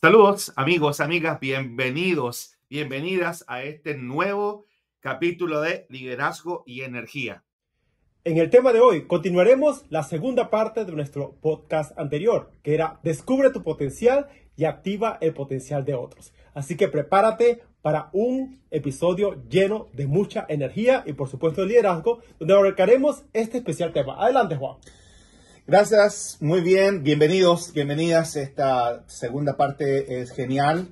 Saludos amigos, amigas, bienvenidas a este nuevo capítulo de Liderazgo y Energía. En el tema de hoy continuaremos la segunda parte de nuestro podcast anterior, que era Descubre tu potencial y activa el potencial de otros. Así que prepárate para un episodio lleno de mucha energía y por supuesto de liderazgo, donde abarcaremos este especial tema. Adelante, Juan. Gracias, muy bien, bienvenidas. Esta segunda parte es genial,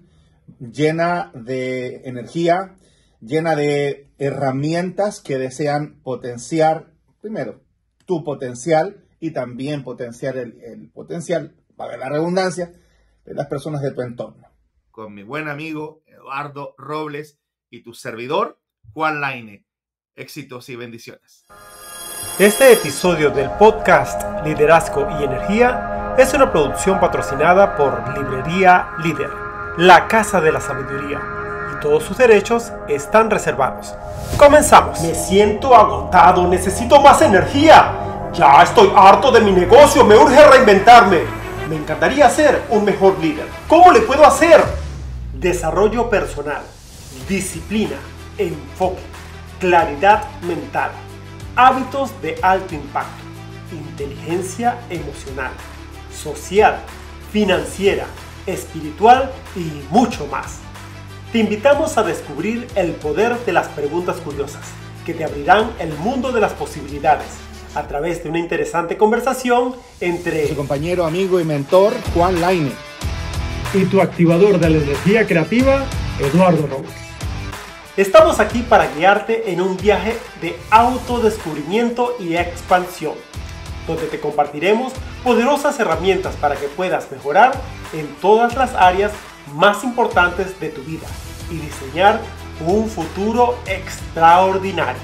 llena de energía, llena de herramientas que desean potenciar, primero, tu potencial y también potenciar el potencial, para la redundancia, de las personas de tu entorno. Con mi buen amigo Eduardo Robles y tu servidor, Juan Laine. Éxitos y bendiciones. Este episodio del podcast Liderazgo y Energía es una producción patrocinada por Librería Líder, la Casa de la Sabiduría, y todos sus derechos están reservados. ¡Comenzamos! Me siento agotado, necesito más energía. Ya estoy harto de mi negocio, me urge reinventarme. Me encantaría ser un mejor líder. ¿Cómo le puedo hacer? Desarrollo personal, disciplina, enfoque, claridad mental, hábitos de alto impacto, inteligencia emocional, social, financiera, espiritual y mucho más. Te invitamos a descubrir el poder de las preguntas curiosas que te abrirán el mundo de las posibilidades a través de una interesante conversación entre su compañero, amigo y mentor, Juan Laine, y tu activador de la energía creativa, Eduardo Robles. Estamos aquí para guiarte en un viaje de autodescubrimiento y expansión, donde te compartiremos poderosas herramientas para que puedas mejorar en todas las áreas más importantes de tu vida y diseñar un futuro extraordinario.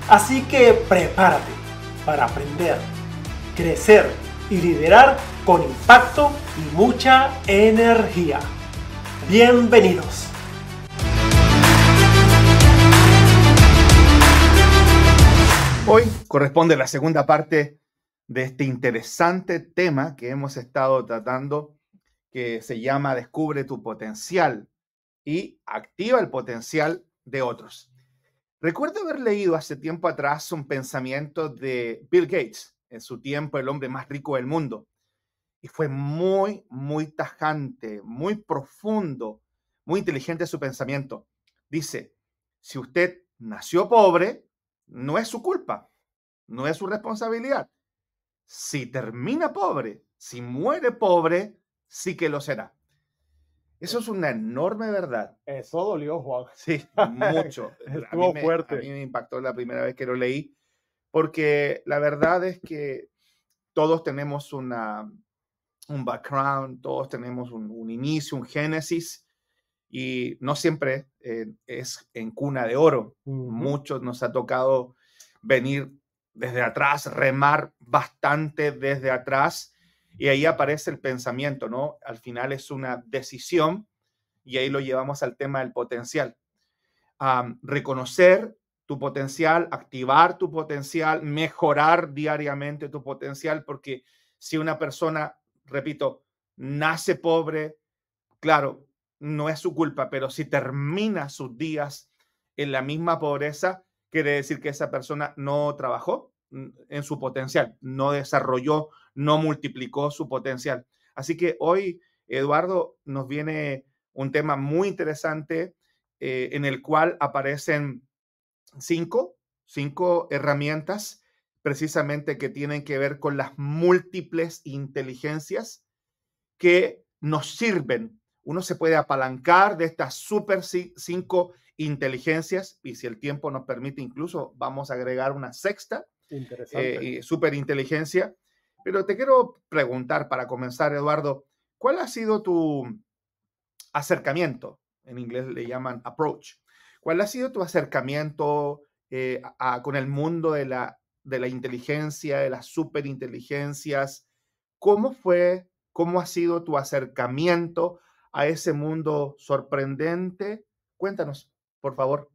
Así que prepárate para aprender, crecer y liderar con impacto y mucha energía. Bienvenidos. Hoy corresponde la segunda parte de este interesante tema que hemos estado tratando, que se llama Descubre tu potencial y activa el potencial de otros. Recuerdo haber leído hace tiempo atrás un pensamiento de Bill Gates, en su tiempo el hombre más rico del mundo, y fue muy tajante, muy profundo, muy inteligente su pensamiento. Dice, si usted nació pobre, no es su culpa, no es su responsabilidad. Si termina pobre, si muere pobre, sí que lo será. Eso es una enorme verdad. Eso dolió, Juan. Sí, mucho. Estuvo fuerte. A mí me impactó la primera vez que lo leí, porque la verdad es que todos tenemos un background, todos tenemos un inicio, un génesis, y no siempre es en cuna de oro. Muchos nos ha tocado venir desde atrás, remar bastante desde atrás, y ahí aparece el pensamiento, ¿no? Al final es una decisión, y ahí lo llevamos al tema del potencial. Reconocer tu potencial, activar tu potencial, mejorar diariamente tu potencial, porque si una persona, repito, nace pobre, claro, no es su culpa, pero si termina sus días en la misma pobreza, quiere decir que esa persona no trabajó en su potencial, no desarrolló, no multiplicó su potencial. Así que hoy, Eduardo, nos viene un tema muy interesante en el cual aparecen cinco herramientas precisamente que tienen que ver con las múltiples inteligencias que nos sirven. Uno se puede apalancar de estas super 5 inteligencias, y si el tiempo nos permite, incluso vamos a agregar una sexta super inteligencia. Pero te quiero preguntar para comenzar, Eduardo, ¿cuál ha sido tu acercamiento? En inglés le llaman approach. ¿Cuál ha sido tu acercamiento con el mundo de la inteligencia, de las superinteligencias? ¿Cómo ha sido tu acercamiento a ese mundo sorprendente? Cuéntanos, por favor.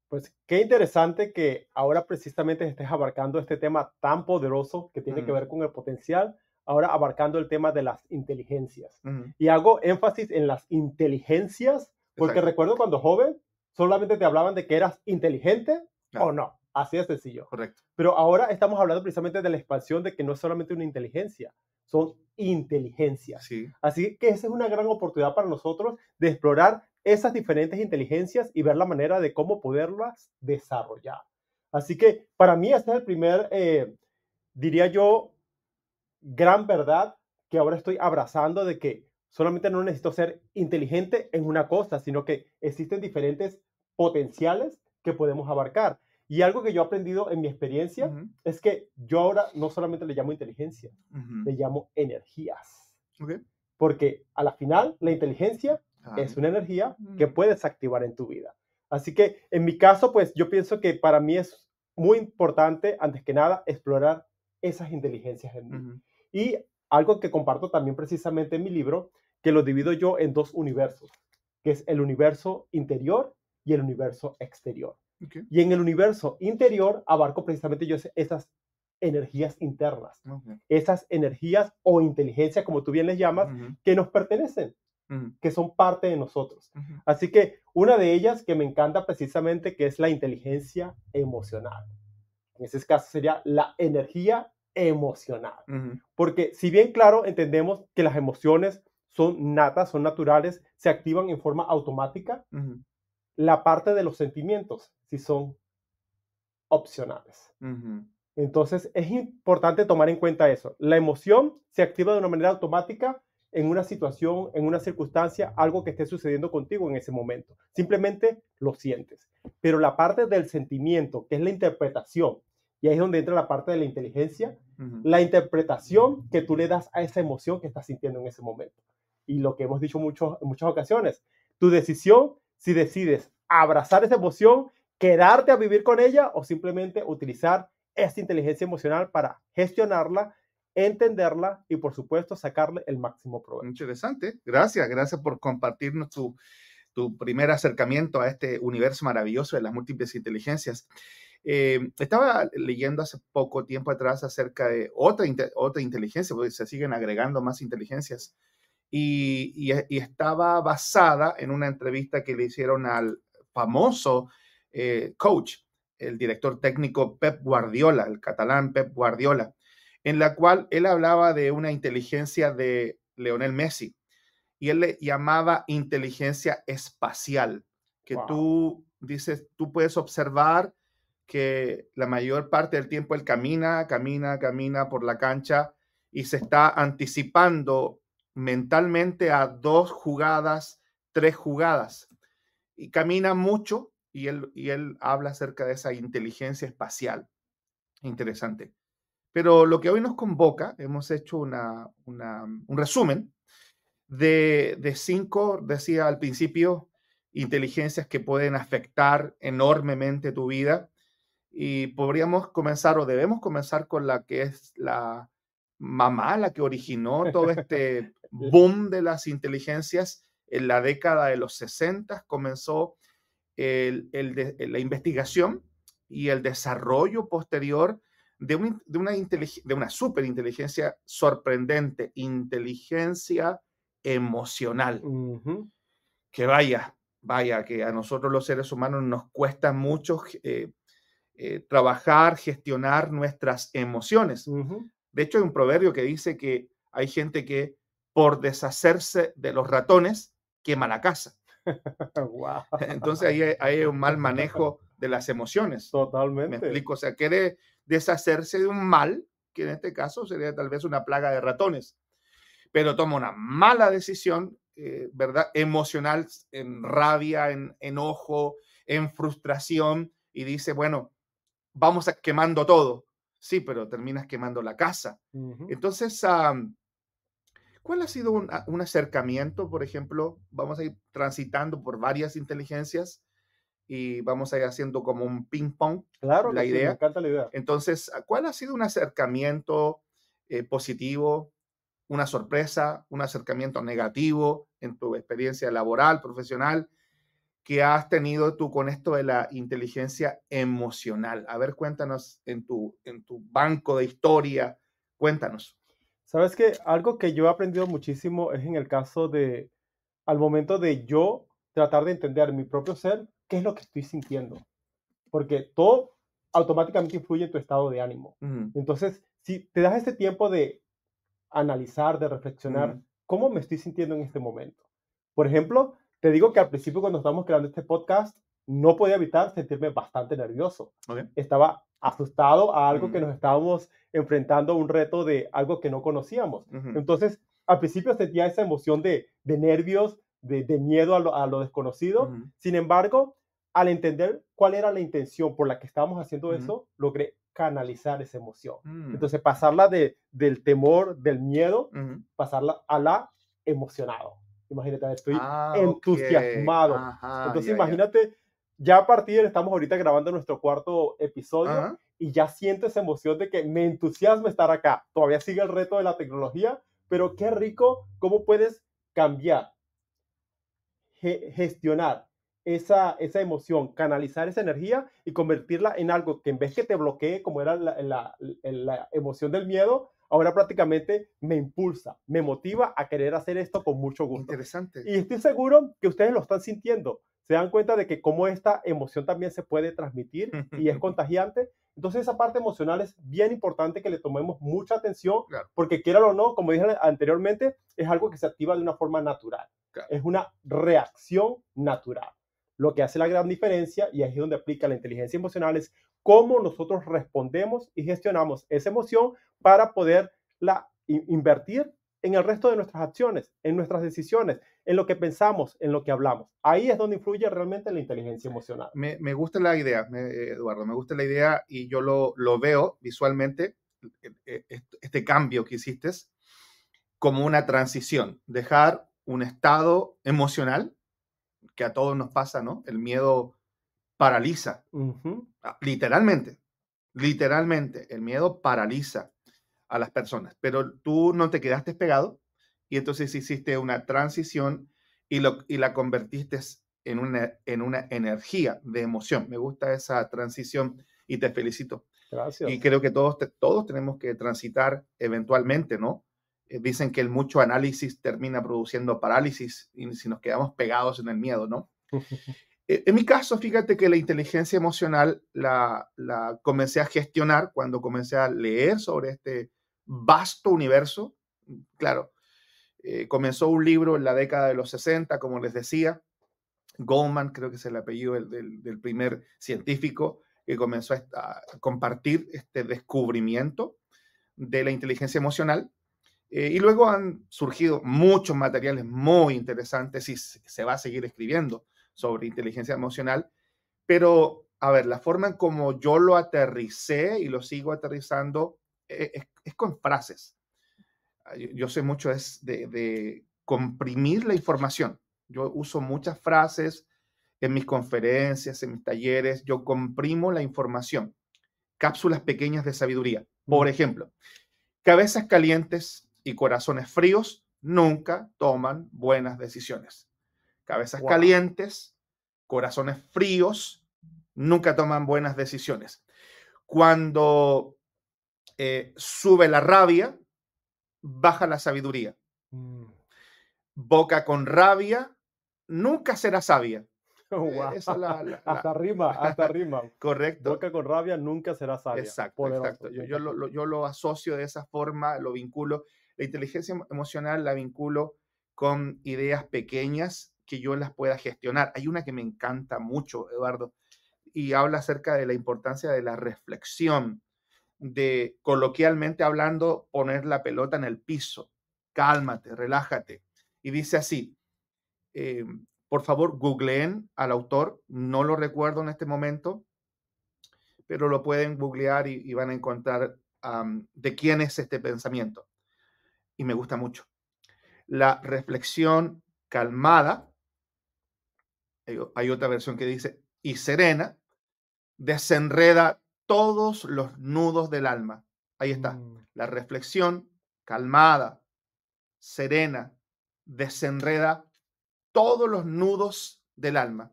Pues qué interesante que ahora precisamente estés abarcando este tema tan poderoso que tiene que ver con el potencial ahora abarcando el tema de las inteligencias. Ujú. Y hago énfasis en las inteligencias, porque Exacto. recuerdo cuando joven, solamente te hablaban de que eras inteligente Claro, o no. Así de sencillo. correcto. Pero ahora estamos hablando precisamente de la expansión de que no es solamente una inteligencia, son inteligencias. Sí. Así que esa es una gran oportunidad para nosotros de explorar esas diferentes inteligencias y ver la manera de cómo poderlas desarrollar. Así que para mí este es el primer, diría yo, gran verdad que ahora estoy abrazando de que solamente no necesito ser inteligente en una cosa, sino que existen diferentes potenciales que podemos abarcar. Y algo que yo he aprendido en mi experiencia Ujú, es que yo ahora no solamente le llamo inteligencia, ujú. le llamo energías, Ok. porque a la final la inteligencia Ah, es una energía que mm, puedes activar en tu vida. Así que en mi caso, pues yo pienso que para mí es muy importante, antes que nada, explorar esas inteligencias en mí. ujú. Y algo que comparto también precisamente en mi libro, que lo divido yo en dos universos, que es el universo interior y el universo exterior. Ok, Y en el universo interior abarco precisamente yo esas energías internas, ok. esas energías o inteligencia, como tú bien les llamas, Ujú, que nos pertenecen, ujú, que son parte de nosotros. ujú, Así que una de ellas que me encanta precisamente, que es la inteligencia emocional. En ese caso sería la energía emocional. ujú, Porque si bien, claro, entendemos que las emociones son natas, son naturales, se activan en forma automática, ujú, la parte de los sentimientos sí son opcionales. ujú, Entonces, es importante tomar en cuenta eso. La emoción se activa de una manera automática en una situación, en una circunstancia, algo que esté sucediendo contigo en ese momento. Simplemente lo sientes. Pero la parte del sentimiento, que es la interpretación, y ahí es donde entra la parte de la inteligencia, ujú. la interpretación que tú le das a esa emoción que estás sintiendo en ese momento. Y lo que hemos dicho en muchas ocasiones, tu decisión, si decides abrazar esa emoción, quedarte a vivir con ella o simplemente utilizar esta inteligencia emocional para gestionarla, entenderla y, por supuesto, sacarle el máximo provecho. Interesante. Gracias, gracias por compartirnos tu primer acercamiento a este universo maravilloso de las múltiples inteligencias. Estaba leyendo hace poco tiempo atrás acerca de otra inteligencia, porque se siguen agregando más inteligencias, y estaba basada en una entrevista que le hicieron al famoso coach, el director técnico Pep Guardiola, el catalán Pep Guardiola, en la cual él hablaba de una inteligencia de Lionel Messi y él le llamaba inteligencia espacial, que Wow. tú dices, tú puedes observar que la mayor parte del tiempo él camina por la cancha y se está anticipando mentalmente a 2 jugadas, 3 jugadas. Y camina mucho y él habla acerca de esa inteligencia espacial. Interesante. Pero lo que hoy nos convoca, hemos hecho un resumen de 5, decía al principio, inteligencias que pueden afectar enormemente tu vida. Y podríamos comenzar o debemos comenzar con la que es la mamá, la que originó todo este boom de las inteligencias. En la década de los 60 comenzó la investigación y el desarrollo posterior de una superinteligencia sorprendente, inteligencia emocional, Ujú, que vaya, que a nosotros los seres humanos nos cuesta mucho trabajar, gestionar nuestras emociones. ujú. De hecho, hay un proverbio que dice que hay gente que por deshacerse de los ratones quema la casa. Wow. Entonces ahí hay un mal manejo de las emociones. Me Totalmente. explico, o sea, quiere deshacerse de un mal, que en este caso sería tal vez una plaga de ratones, pero toma una mala decisión, ¿verdad? Emocional, en rabia, en enojo, en frustración, y dice, bueno, vamos a quemando todo. Sí, pero terminas quemando la casa. Ujú. Entonces, ¿cuál ha sido un acercamiento, por ejemplo? Vamos a ir transitando por varias inteligencias y vamos a ir haciendo como un ping pong, Claro que la sí, me idea. encanta la idea. Entonces, ¿cuál ha sido un acercamiento positivo, una sorpresa, un acercamiento negativo en tu experiencia laboral, profesional, que has tenido tú con esto de la inteligencia emocional? A ver, cuéntanos en tu banco de historia, cuéntanos. Sabes que algo que yo he aprendido muchísimo es en el caso de, al momento de yo tratar de entender mi propio ser, qué es lo que estoy sintiendo. Porque todo automáticamente influye en tu estado de ánimo. Ujú, Entonces, si te das este tiempo de analizar, de reflexionar, ujú, ¿cómo me estoy sintiendo en este momento? Por ejemplo, te digo que al principio cuando estábamos creando este podcast, no podía evitar sentirme bastante nervioso. ok, Estaba asustado a algo que ujú, nos estábamos enfrentando, a un reto de algo que no conocíamos. ujú, Entonces, al principio sentía esa emoción de nervios, de miedo a lo desconocido. ujú, Sin embargo, al entender cuál era la intención por la que estábamos haciendo ujú, eso, logré canalizar esa emoción. mm, Entonces, pasarla del temor, del miedo, ujú. pasarla a la emocionado. Imagínate, estoy Ok, entusiasmado. ajá, Entonces, ya, ya. imagínate, ya a partir, estamos ahorita grabando nuestro cuarto episodio Ajá. y ya siento esa emoción de que me entusiasma estar acá. Todavía sigue el reto de la tecnología, pero qué rico cómo puedes cambiar, gestionar esa emoción, canalizar esa energía y convertirla en algo que en vez que te bloquee, como era la emoción del miedo, ahora prácticamente me impulsa, me motiva a querer hacer esto con mucho gusto. Interesante. Y estoy seguro que ustedes lo están sintiendo. Se dan cuenta de que cómo esta emoción también se puede transmitir y es contagiante. Entonces esa parte emocional es bien importante que le tomemos mucha atención Claro, porque quiera o no, como dije anteriormente, es algo que se activa de una forma natural, claro. es una reacción natural. Lo que hace la gran diferencia, y ahí es donde aplica la inteligencia emocional, es cómo nosotros respondemos y gestionamos esa emoción para poderla invertir en el resto de nuestras acciones, en nuestras decisiones, en lo que pensamos, en lo que hablamos. Ahí es donde influye realmente la inteligencia emocional. Me gusta la idea, Eduardo, me gusta la idea y yo lo veo visualmente, este cambio que hiciste, como una transición, dejar un estado emocional que a todos nos pasa, ¿no? El miedo paraliza, Ujú. literalmente, literalmente, el miedo paraliza a las personas, pero tú no te quedaste pegado y entonces hiciste una transición y la convertiste en una energía de emoción. Me gusta esa transición y te felicito. Y Gracias. creo que todos tenemos que transitar eventualmente, ¿no? Dicen que el mucho análisis termina produciendo parálisis y si nos quedamos pegados en el miedo, ¿no? En mi caso, fíjate que la inteligencia emocional la comencé a gestionar cuando comencé a leer sobre este vasto universo. Claro, comenzó un libro en la década de los 60, como les decía. Goldman, creo que es el apellido del primer científico que comenzó a compartir este descubrimiento de la inteligencia emocional. Y luego han surgido muchos materiales muy interesantes y se va a seguir escribiendo sobre inteligencia emocional. Pero, a ver, la forma en como yo lo aterricé y lo sigo aterrizando es con frases. Yo sé mucho es de comprimir la información. Yo uso muchas frases en mis conferencias, en mis talleres. Yo comprimo la información. Cápsulas pequeñas de sabiduría. Por ejemplo, cabezas calientes y corazones fríos nunca toman buenas decisiones. Cabezas Wow. calientes, corazones fríos, nunca toman buenas decisiones. Cuando sube la rabia, baja la sabiduría. Boca con rabia, nunca será sabia. Wow. Esa es Hasta rima, hasta rima. correcto. Boca con rabia nunca será sabia. Exacto, Poderoso, exacto. me encantó. Yo lo asocio de esa forma, lo vinculo. La inteligencia emocional la vinculo con ideas pequeñas que yo las pueda gestionar. Hay una que me encanta mucho, Eduardo, y habla acerca de la importancia de la reflexión, de coloquialmente hablando, poner la pelota en el piso. Cálmate, relájate. Y dice así, eh, por favor, googleen al autor, no lo recuerdo en este momento, pero lo pueden googlear y van a encontrar de quién es este pensamiento. Y me gusta mucho. La reflexión calmada, hay otra versión que dice, y serena, desenreda todos los nudos del alma. Ahí está. Mm, La reflexión calmada, serena, desenreda todos los nudos del alma.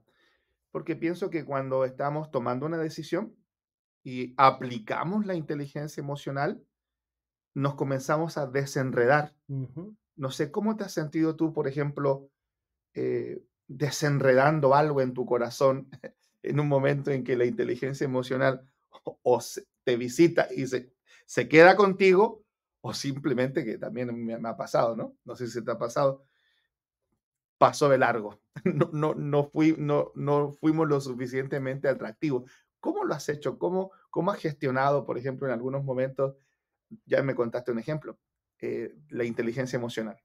Porque pienso que cuando estamos tomando una decisión y aplicamos la inteligencia emocional, nos comenzamos a desenredar. Ujú. No sé cómo te has sentido tú, por ejemplo, desenredando algo en tu corazón en un momento en que la inteligencia emocional te visita y se queda contigo, o simplemente, que también me ha pasado, ¿no? No sé si te ha pasado, pasó de largo. No fuimos lo suficientemente atractivos. ¿Cómo lo has hecho? ¿Cómo has gestionado, por ejemplo, en algunos momentos? Ya me contaste un ejemplo, la inteligencia emocional.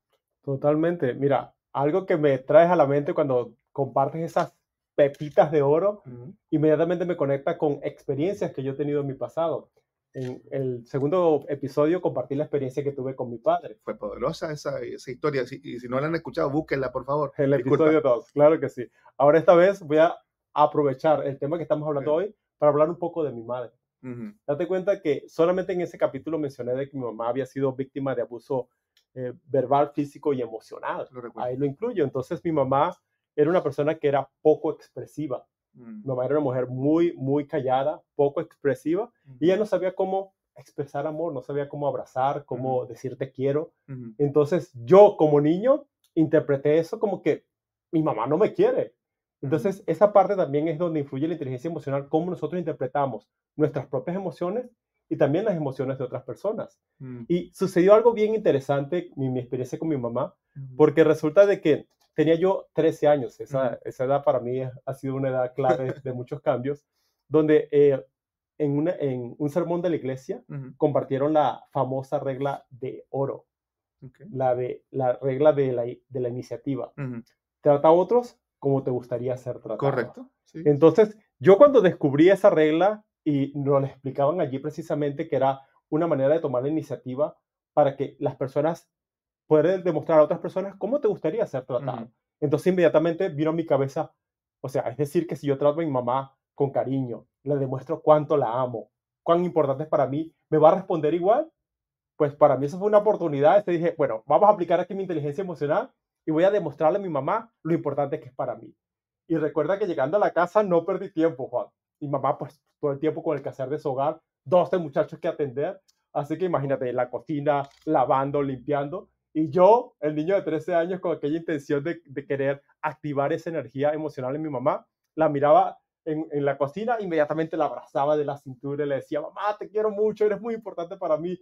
Totalmente. Mira, algo que me traes a la mente cuando compartes esas pepitas de oro, Ujú. inmediatamente me conecta con experiencias que yo he tenido en mi pasado. En el segundo episodio compartí la experiencia que tuve con mi padre. Fue poderosa esa historia, y si no la han escuchado, búsquenla, por favor. El Disculpa. episodio 2, claro que sí. Ahora esta vez voy a aprovechar el tema que estamos hablando Okey. hoy para hablar un poco de mi madre. Ujú. Date cuenta que solamente en ese capítulo mencioné de que mi mamá había sido víctima de abuso verbal, físico y emocional. Lo recuerdo. Ahí lo incluyo. Entonces mi mamá era una persona que era poco expresiva. Mm. Mi mamá era una mujer muy, muy callada, poco expresiva, y Ujú, ella no sabía cómo expresar amor, no sabía cómo abrazar, ujú, cómo decir te quiero. ujú, Entonces yo como niño interpreté eso como que mi mamá no me quiere. ujú, Entonces esa parte también es donde influye la inteligencia emocional, cómo nosotros interpretamos nuestras propias emociones y también las emociones de otras personas. mm, Y sucedió algo bien interesante en mi experiencia con mi mamá, ujú, porque resulta de que tenía yo 13 años, ujú. esa edad para mí ha sido una edad clave de muchos cambios, donde en un sermón de la iglesia Ujú. compartieron la famosa regla de oro, Okey. la regla de la iniciativa. Ujú. Trata a otros como te gustaría ser tratado. Correcto, sí. Entonces, yo cuando descubrí esa regla y nos la explicaban allí precisamente que era una manera de tomar la iniciativa para que las personas puedan demostrar a otras personas cómo te gustaría ser Ujú, tratado. Entonces, inmediatamente vino a mi cabeza, o sea, es decir, que si yo trato a mi mamá con cariño, le demuestro cuánto la amo, cuán importante es para mí, ¿me va a responder igual? Pues para mí eso fue una oportunidad. Dije, bueno, vamos a aplicar aquí mi inteligencia emocional y voy a demostrarle a mi mamá lo importante que es para mí. Y recuerda que llegando a la casa no perdí tiempo, Juan. Mi mamá, pues todo el tiempo con el quehacer de su hogar, 12 muchachos que atender. Así que imagínate, en la cocina, lavando, limpiando. Y yo, el niño de 13 años, con aquella intención de querer activar esa energía emocional en mi mamá, la miraba en la cocina, inmediatamente la abrazaba de la cintura y le decía, mamá, te quiero mucho, eres muy importante para mí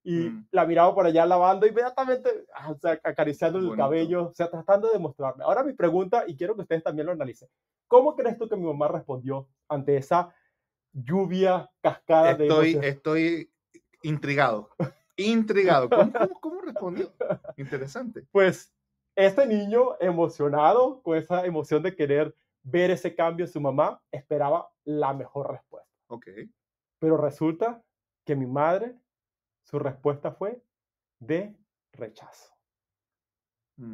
y mm. la miraba por allá lavando, inmediatamente, o sea, acariciando el Bonito. cabello, o sea, tratando de mostrarme. Ahora mi pregunta, y quiero que ustedes también lo analicen, ¿cómo crees tú que mi mamá respondió ante esa lluvia, cascada de emociones? Estoy intrigado, intrigado. ¿Cómo respondió? Interesante. Pues este niño emocionado, con esa emoción de querer ver ese cambio en su mamá, esperaba la mejor respuesta. Okey. Pero resulta que mi madre, su respuesta fue de rechazo.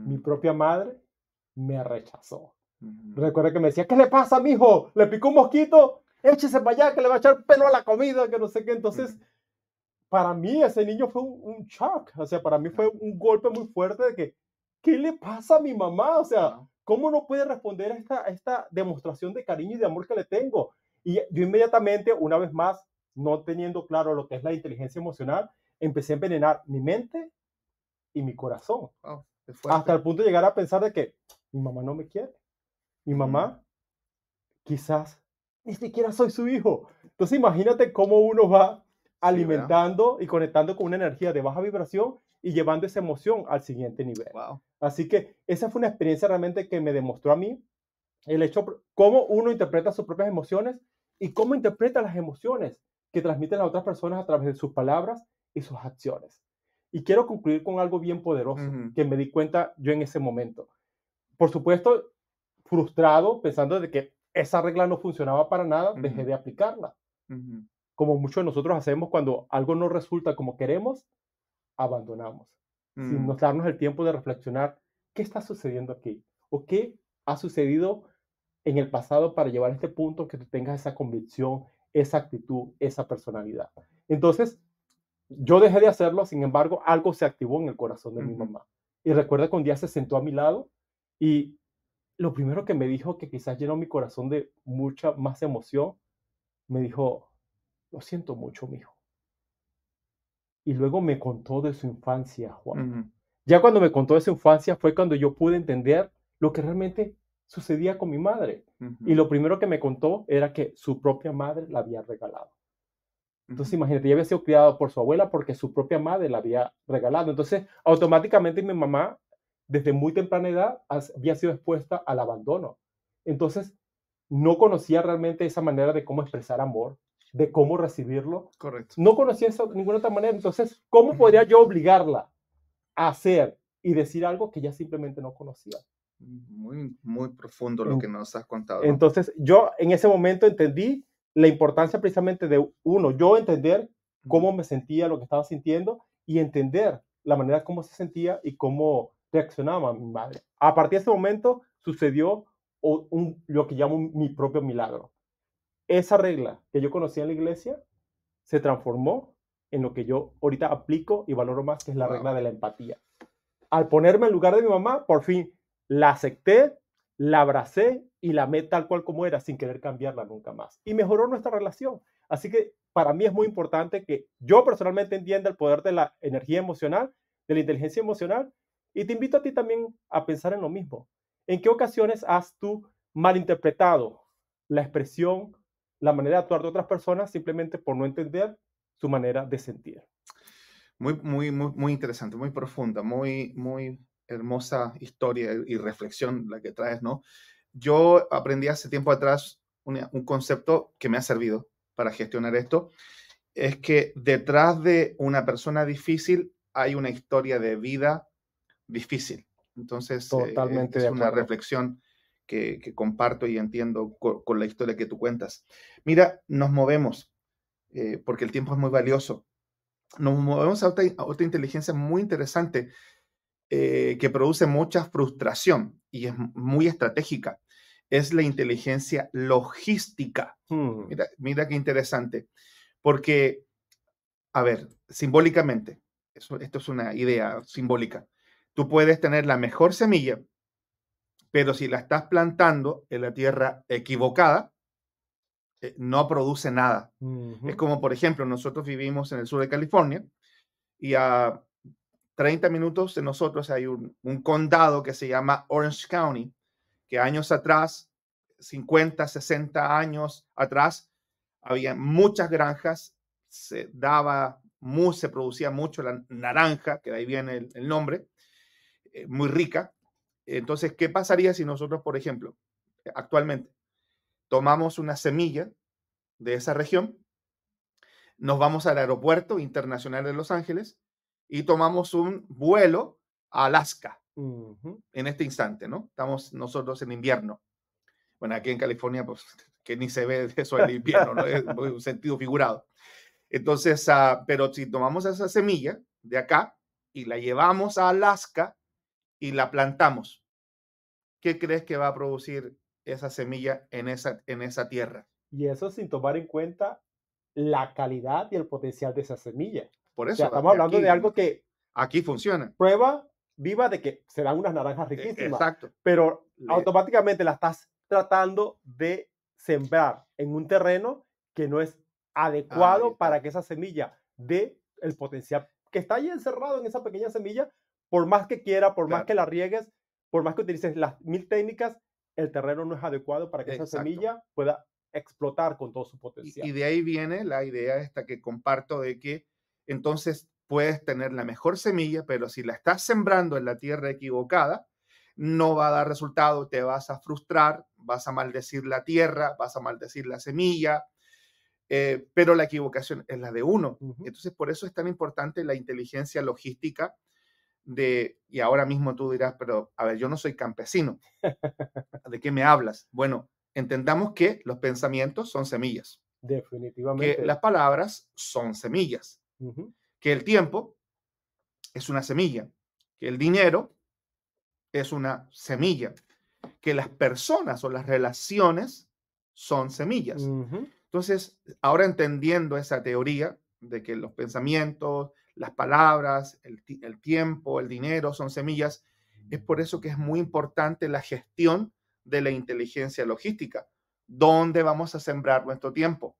Mi Mm, propia madre me rechazó. ujú, Recuerda que me decía, ¿qué le pasa, mijo? ¿Le picó un mosquito? Échese para allá, que le va a echar pelo a la comida, que no sé qué. Entonces, ujú. para mí, ese niño fue un shock. O sea, para mí fue Claro. un golpe muy fuerte de que, ¿qué le pasa a mi mamá? O sea, Guau. ¿cómo no puede responder a esta demostración de cariño y de amor que le tengo? Y yo inmediatamente, una vez más, no teniendo claro lo que es la inteligencia emocional, empecé a envenenar mi mente y mi corazón. Guau, es Hasta fuerte. el punto de llegar a pensar de que mi mamá no me quiere. Mi Mm, mamá quizás ni siquiera soy su hijo. Entonces imagínate cómo uno va sí, ¿verdad? alimentando y conectando con una energía de baja vibración y llevando esa emoción al siguiente nivel. Wow. Así que esa fue una experiencia realmente que me demostró a mí el hecho, cómo uno interpreta sus propias emociones y cómo interpreta las emociones que transmiten a otras personas a través de sus palabras y sus acciones. Y quiero concluir con algo bien poderoso que me di cuenta yo en ese momento. Por supuesto, frustrado, pensando de que esa regla no funcionaba para nada, dejé de aplicarla. Como muchos de nosotros hacemos cuando algo no resulta como queremos, abandonamos, sin nos darnos el tiempo de reflexionar qué está sucediendo aquí o qué ha sucedido en el pasado para llevar a este punto que tú tengas esa convicción, esa actitud, esa personalidad. Entonces, yo dejé de hacerlo, sin embargo, algo se activó en el corazón de mi mamá. Y recuerda que un día se sentó a mi lado y lo primero que me dijo, que quizás llenó mi corazón de mucha más emoción, me dijo, lo siento mucho, mijo. y luego me contó de su infancia, Juan. Ujú, Ya cuando me contó de su infancia fue cuando yo pude entender lo que realmente sucedía con mi madre. Y ujú, lo primero que me contó era que su propia madre la había regalado. Entonces, ujú. imagínate, ella había sido criada por su abuela porque su propia madre la había regalado. Entonces, automáticamente mi mamá, desde muy temprana edad, había sido expuesta al abandono. Entonces, no conocía realmente esa manera de cómo expresar amor, de cómo recibirlo. Correcto. No conocía eso de ninguna otra manera. Entonces, ¿cómo podría yo obligarla a hacer y decir algo que ella simplemente no conocía? Muy, muy profundo lo que En- nos has contado, ¿no? Entonces, yo en ese momento entendí la importancia precisamente de, uno, yo entender Ujú. cómo me sentía, lo que estaba sintiendo, y entender la manera como se sentía y cómo reaccionaba mi madre. A partir de ese momento sucedió lo que llamo mi propio milagro. Esa regla que yo conocía en la iglesia se transformó en lo que yo ahorita aplico y valoro más, que es la regla Wow. de la empatía. Al ponerme en lugar de mi mamá, por fin la acepté, la abracé y la amé tal cual como era, sin querer cambiarla nunca más. Y mejoró nuestra relación. Así que para mí es muy importante que yo personalmente entienda el poder de la energía emocional, de la inteligencia emocional, y te invito a ti también a pensar en lo mismo. ¿En qué ocasiones has tú malinterpretado la expresión, la manera de actuar de otras personas simplemente por no entender su manera de sentir? Muy, muy, muy, muy interesante, muy profunda, muy, muy hermosa historia y reflexión la que traes, ¿no? Yo aprendí hace tiempo atrás un concepto que me ha servido para gestionar esto, es que detrás de una persona difícil hay una historia de vida difícil. Entonces, Totalmente de es una acuerdo. reflexión que comparto y entiendo con la historia que tú cuentas. Mira, nos movemos, porque el tiempo es muy valioso. Nos movemos a otra inteligencia muy interesante, que produce mucha frustración y es muy estratégica. Es la inteligencia logística. Hmm. Mira, mira qué interesante. Porque, a ver, simbólicamente, esto es una idea simbólica. Tú puedes tener la mejor semilla, pero si la estás plantando en la tierra equivocada, no produce nada. Es Ujú. como, por ejemplo, nosotros vivimos en el sur de California y a 30 minutos de nosotros hay un condado que se llama Orange County, que años atrás, 50, 60 años atrás, había muchas granjas, se producía mucho la naranja, que de ahí viene el nombre, muy rica. Entonces, ¿qué pasaría si nosotros, por ejemplo, actualmente tomamos una semilla de esa región, nos vamos al aeropuerto internacional de Los Ángeles y tomamos un vuelo a Alaska Ujú. en este instante, ¿no? Estamos nosotros en invierno. Bueno, aquí en California, pues, que ni se ve eso el invierno, ¿no? Es un sentido figurado. Entonces, pero si tomamos esa semilla de acá y la llevamos a Alaska y la plantamos, ¿qué crees que va a producir esa semilla en esa tierra? Y eso sin tomar en cuenta la calidad y el potencial de esa semilla. Por O sea, eso, estamos hablando de algo que aquí funciona. prueba viva de que serán unas naranjas riquísimas, Exacto. pero Le, automáticamente la estás tratando de sembrar en un terreno que no es ahí adecuado está. para que esa semilla dé el potencial que está ahí encerrado en esa pequeña semilla. Por más que quiera, por más Claro, que la riegues, por más que utilices las mil técnicas, el terreno no es adecuado para que esa exacto. semilla pueda explotar con todo su potencial. Y de ahí viene la idea esta que comparto de que entonces puedes tener la mejor semilla, pero si la estás sembrando en la tierra equivocada, no va a dar resultado, te vas a frustrar, vas a maldecir la tierra, vas a maldecir la semilla, pero la equivocación es la de uno. Ujú. Entonces, por eso es tan importante la inteligencia logística y ahora mismo tú dirás, pero a ver, yo no soy campesino, ¿de qué me hablas? Bueno, entendamos que los pensamientos son semillas, que Definitivamente. las palabras son semillas, Ujú. que el tiempo es una semilla, que el dinero es una semilla, que las personas o las relaciones son semillas. Ujú. Entonces, ahora entendiendo esa teoría de que los pensamientos, las palabras, el tiempo, el dinero son semillas, es por eso que es muy importante la gestión de la inteligencia logística. ¿Dónde vamos a sembrar nuestro tiempo?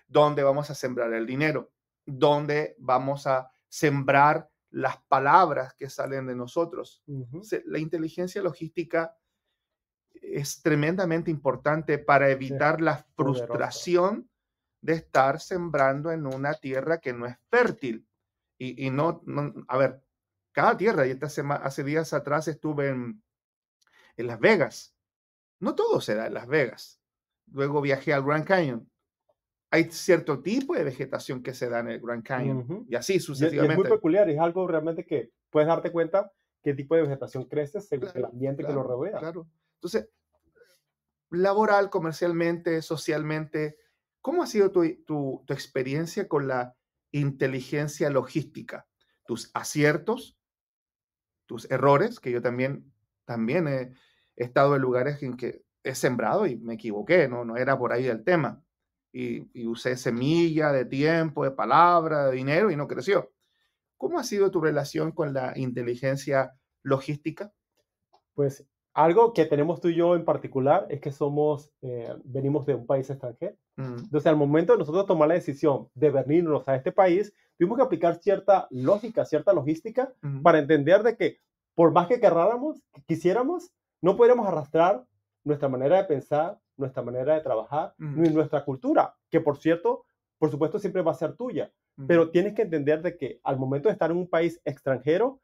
¿Dónde vamos a sembrar el dinero? ¿Dónde vamos a sembrar las palabras que salen de nosotros. Ujú. La inteligencia logística es tremendamente importante para Es evitar la poderosa. frustración de estar sembrando en una tierra que no es fértil. Y a ver, cada tierra, y hace días atrás estuve en Las Vegas. No todo se da en Las Vegas. Luego viajé al Grand Canyon. Hay cierto tipo de vegetación que se da en el Grand Canyon Ujú. y así Y es muy sucesivamente. peculiar, es algo realmente que puedes darte cuenta qué tipo de vegetación crece según el Claro, ambiente que lo claro, rodea. claro. Entonces, laboral, comercialmente, socialmente, ¿cómo ha sido tu experiencia con la inteligencia logística? Tus aciertos, tus errores, que yo también he estado en lugares en que he sembrado y me equivoqué, no era por ahí el tema. Y usé semilla de tiempo, de palabra, de dinero y no creció. ¿Cómo ha sido tu relación con la inteligencia logística? Pues algo que tenemos tú y yo en particular es que venimos de un país extranjero. Mm, Entonces, al momento de nosotros tomar la decisión de venirnos a este país, tuvimos que aplicar cierta lógica, cierta logística mm, para entender de que por más que querráramos, que quisiéramos, no podríamos arrastrar nuestra manera de pensar, nuestra manera de trabajar, mm, ni nuestra cultura, que por cierto, por supuesto, siempre va a ser tuya. mm. Pero tienes que entender de que al momento de estar en un país extranjero,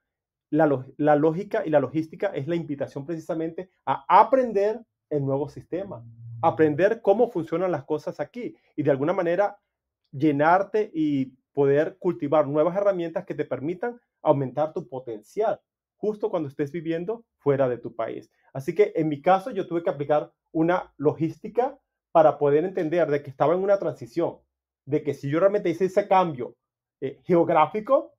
la lógica y la logística es la invitación precisamente a aprender el nuevo sistema, aprender cómo funcionan las cosas aquí y de alguna manera llenarte y poder cultivar nuevas herramientas que te permitan aumentar tu potencial justo cuando estés viviendo fuera de tu país. Así que en mi caso yo tuve que aplicar una logística para poder entender de que estaba en una transición, de que si yo realmente hice ese cambio geográfico,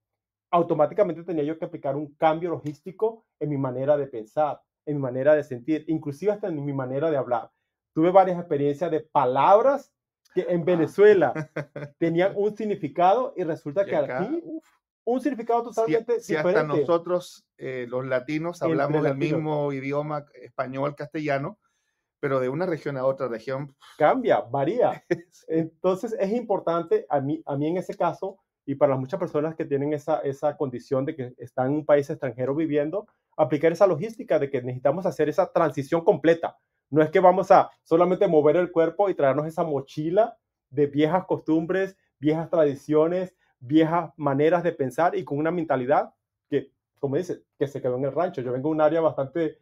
automáticamente tenía yo que aplicar un cambio logístico en mi manera de pensar, en mi manera de sentir, inclusive hasta en mi manera de hablar. Tuve varias experiencias de palabras que en Ah. Venezuela tenían un significado y resulta Y que acá, aquí uf, un significado si, totalmente si hasta diferente nosotros, los latinos, entre hablamos el latinos. mismo idioma español, castellano, pero de una región a otra región, Cambia, varía. sí. Entonces es importante a mí en ese caso y para muchas personas que tienen esa condición de que están en un país extranjero viviendo, aplicar esa logística de que necesitamos hacer esa transición completa. No es que vamos a solamente mover el cuerpo y traernos esa mochila de viejas costumbres, viejas tradiciones, viejas maneras de pensar y con una mentalidad que, como dice, que se quedó en el rancho. Yo vengo de un área bastante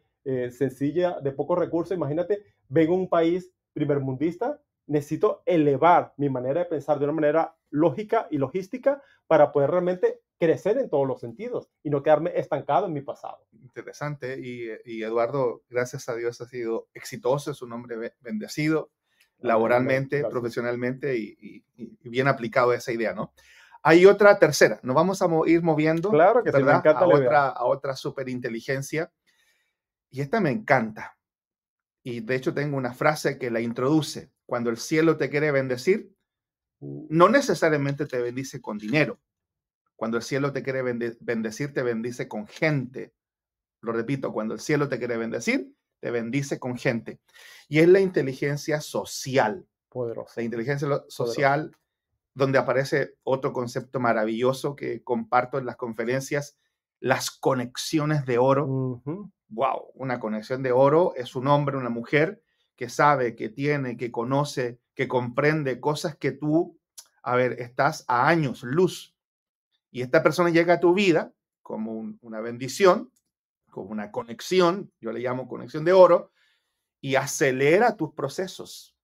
sencilla, de pocos recursos. Imagínate, vengo de un país primermundista, necesito elevar mi manera de pensar de una manera lógica y logística para poder realmente crecer en todos los sentidos y no quedarme estancado en mi pasado. Interesante. Y Eduardo, gracias a Dios, ha sido exitoso, es un hombre bendecido, Amén. laboralmente, Gracias. profesionalmente y bien aplicado a esa idea, ¿no? Hay otra tercera, nos vamos a ir moviendo, Claro que sí, me ¿verdad? encanta la idea. A otra superinteligencia. Y esta me encanta. Y de hecho tengo una frase que la introduce. Cuando el cielo te quiere bendecir, no necesariamente te bendice con dinero. Cuando el cielo te quiere bendecir, te bendice con gente. Lo repito, cuando el cielo te quiere bendecir, te bendice con gente. Y es la inteligencia social. La Poderoso, inteligencia poderoso. social, donde aparece otro concepto maravilloso que comparto en las conferencias, las conexiones de oro. Ujú. Wow, una conexión de oro es un hombre, una mujer que sabe, que tiene, que conoce, que comprende cosas que tú, a ver, estás a años luz. Y esta persona llega a tu vida como una bendición, como una conexión, yo le llamo conexión de oro, y acelera tus procesos,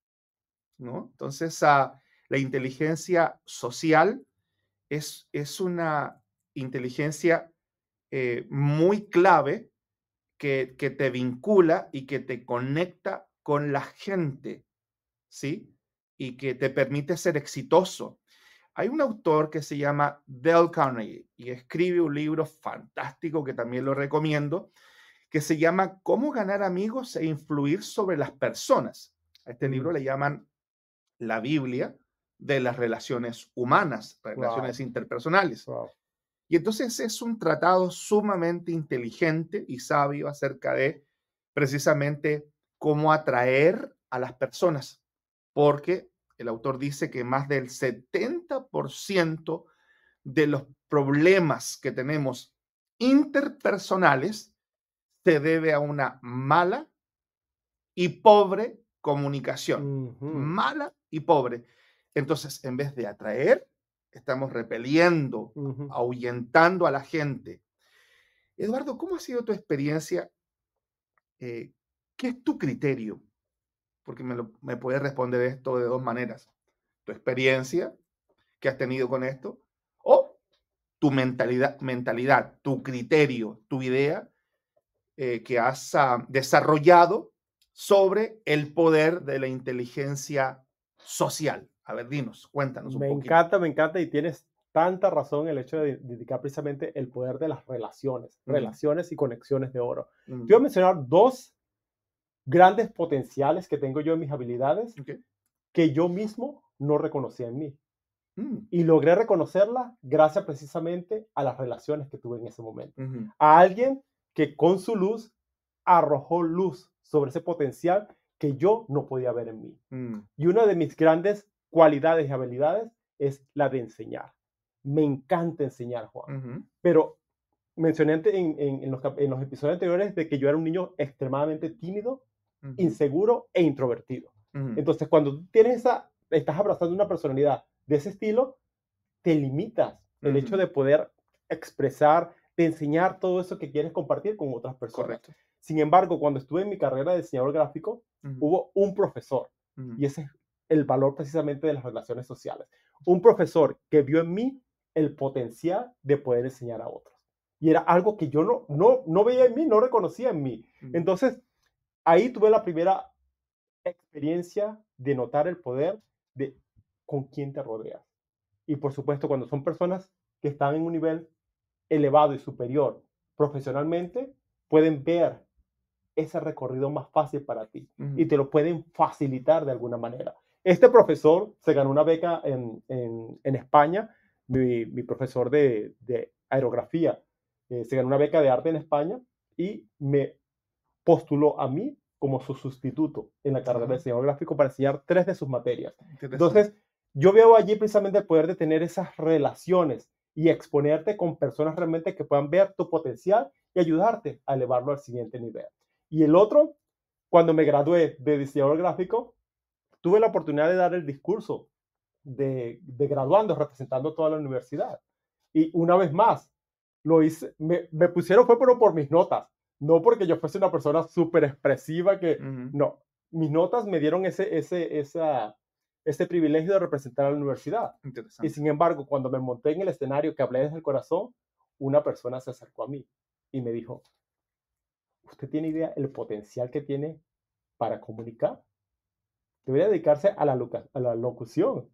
¿no? Entonces, la inteligencia social es una inteligencia muy clave que te vincula y que te conecta con la gente, ¿sí? Y que te permite ser exitoso. Hay un autor que se llama Dale Carnegie y escribe un libro fantástico que también lo recomiendo, que se llama Cómo ganar amigos e influir sobre las personas. A este libro Mm. le llaman la Biblia de las relaciones humanas, Wow, relaciones interpersonales. wow. Y entonces es un tratado sumamente inteligente y sabio acerca de precisamente cómo atraer a las personas, porque el autor dice que más del 70% de los problemas que tenemos interpersonales se debe a una mala y pobre comunicación. Mala y pobre. Entonces, en vez de atraer, estamos repeliendo, ahuyentando a la gente. Eduardo, ¿cómo ha sido tu experiencia? ¿Qué es tu criterio? Porque me puedes responder esto de dos maneras. Tu experiencia que has tenido con esto o tu mentalidad, tu criterio, tu idea que has desarrollado sobre el poder de la inteligencia social. A ver, dinos, cuéntanos un poquito. Me encanta y tienes tanta razón el hecho de dedicar precisamente el poder de las relaciones y conexiones de oro. Te voy a mencionar dos grandes potenciales que tengo yo en mis habilidades que yo mismo no reconocía en mí. Y logré reconocerlas gracias precisamente a las relaciones que tuve en ese momento. A alguien que con su luz arrojó luz sobre ese potencial que yo no podía ver en mí. Y una de mis grandes cualidades y habilidades es la de enseñar. Me encanta enseñar, Juan. Pero mencioné en los episodios anteriores de que yo era un niño extremadamente tímido, inseguro e introvertido. Entonces, cuando tú estás abrazando una personalidad de ese estilo, te limitas el hecho de poder expresar, de enseñar todo eso que quieres compartir con otras personas. Correcto. Sin embargo, cuando estuve en mi carrera de diseñador gráfico, hubo un profesor, y ese es el valor precisamente de las relaciones sociales. Un profesor que vio en mí el potencial de poder enseñar a otros. Y era algo que yo no veía en mí, no reconocía en mí. Entonces, ahí tuve la primera experiencia de notar el poder de con quién te rodeas. Y por supuesto, cuando son personas que están en un nivel elevado y superior profesionalmente, pueden ver ese recorrido más fácil para ti y te lo pueden facilitar de alguna manera. Este profesor se ganó una beca en España, mi profesor de aerografía, se ganó una beca de arte en España y me postuló a mí como su sustituto en la carrera de diseñador gráfico para enseñar 3 de sus materias. Entonces, yo veo allí precisamente el poder de tener esas relaciones y exponerte con personas realmente que puedan ver tu potencial y ayudarte a elevarlo al siguiente nivel. Y el otro, cuando me gradué de diseñador gráfico, tuve la oportunidad de dar el discurso de graduando representando toda la universidad. Y una vez más, lo hice, me pusieron fue pero por mis notas, no porque yo fuese una persona súper expresiva que, no, mis notas me dieron ese privilegio de representar a la universidad. Y sin embargo, cuando me monté en el escenario que hablé desde el corazón, una persona se acercó a mí y me dijo, ¿usted tiene idea el potencial que tiene para comunicar? Debería dedicarse a la locución,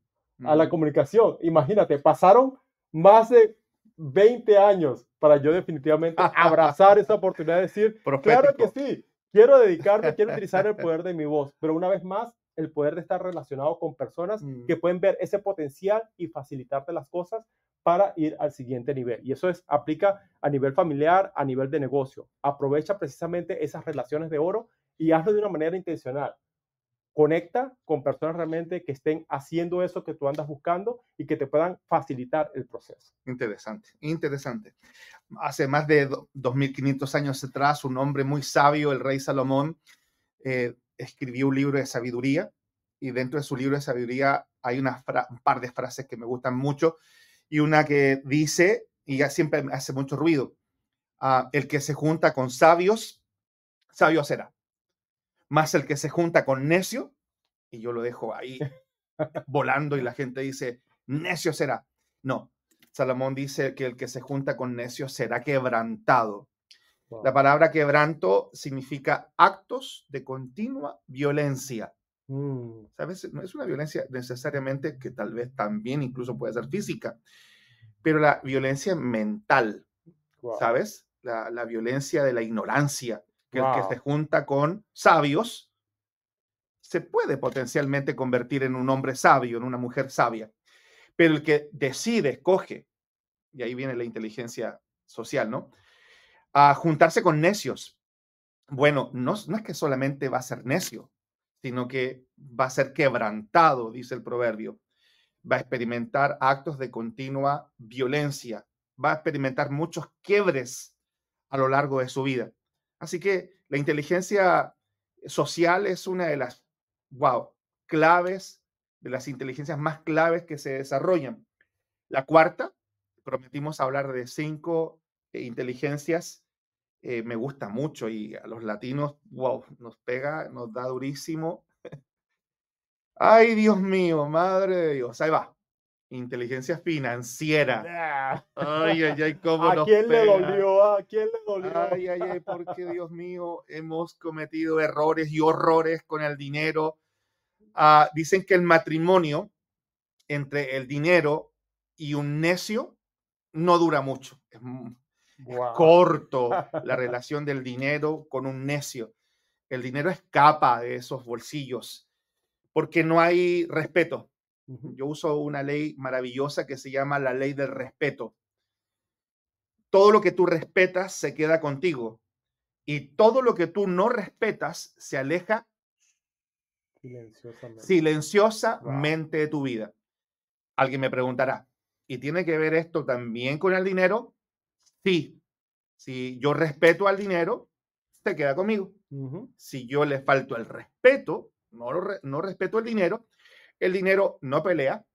a la comunicación. Imagínate, pasaron más de 20 años para yo definitivamente abrazar esa oportunidad de decir, claro que sí, quiero dedicarme, quiero utilizar el poder de mi voz, pero una vez más, el poder de estar relacionado con personas que pueden ver ese potencial y facilitarte las cosas para ir al siguiente nivel. Y eso aplica a nivel familiar, a nivel de negocio. Aprovecha precisamente esas relaciones de oro y hazlo de una manera intencional. Conecta con personas realmente que estén haciendo eso que tú andas buscando y que te puedan facilitar el proceso. Interesante, interesante. Hace más de 2500 años atrás, un hombre muy sabio, el rey Salomón, escribió un libro de sabiduría y dentro de su libro de sabiduría hay un par de frases que me gustan mucho y una que dice, y ya siempre me hace mucho ruido, el que se junta con sabios, sabio será. Más el que se junta con necio, y yo lo dejo ahí volando y la gente dice, necio será. No, Salomón dice que el que se junta con necio será quebrantado. Wow. La palabra quebranto significa actos de continua violencia. ¿Sabes? No es una violencia necesariamente que tal vez también incluso puede ser física, pero la violencia mental, wow. ¿Sabes? La violencia de la ignorancia, que wow. El que se junta con sabios se puede potencialmente convertir en un hombre sabio, en una mujer sabia, pero el que decide, escoge, y ahí viene la inteligencia social, ¿no? A juntarse con necios. Bueno, no es que solamente va a ser necio, sino que va a ser quebrantado, dice el proverbio. va a experimentar actos de continua violencia, va a experimentar muchos quiebres a lo largo de su vida. Así que la inteligencia social es una de las, claves, de las inteligencias más claves que se desarrollan. La cuarta, prometimos hablar de 5 inteligencias, me gusta mucho y a los latinos, nos pega, nos da durísimo. Ay, Dios mío, madre de Dios, ahí va. Inteligencia financiera. Ah. Ay, ay, ay, cómo ¿A nos quién le pega. dolió? ¿A quién le dolió? Ay, ay, ay, porque Dios mío, hemos cometido errores y horrores con el dinero. Dicen que el matrimonio entre el dinero y un necio no dura mucho. Es Wow. corto la relación del dinero con un necio. El dinero escapa de esos bolsillos porque no hay respeto. Yo uso una ley maravillosa que se llama la ley del respeto. Todo lo que tú respetas se queda contigo y todo lo que tú no respetas se aleja Silenciosamente. silenciosamente de tu vida. Alguien me preguntará, ¿y tiene que ver esto también con el dinero? Sí. Si yo respeto al dinero, se queda conmigo. Si yo le falto el respeto, no respeto el dinero no pelea,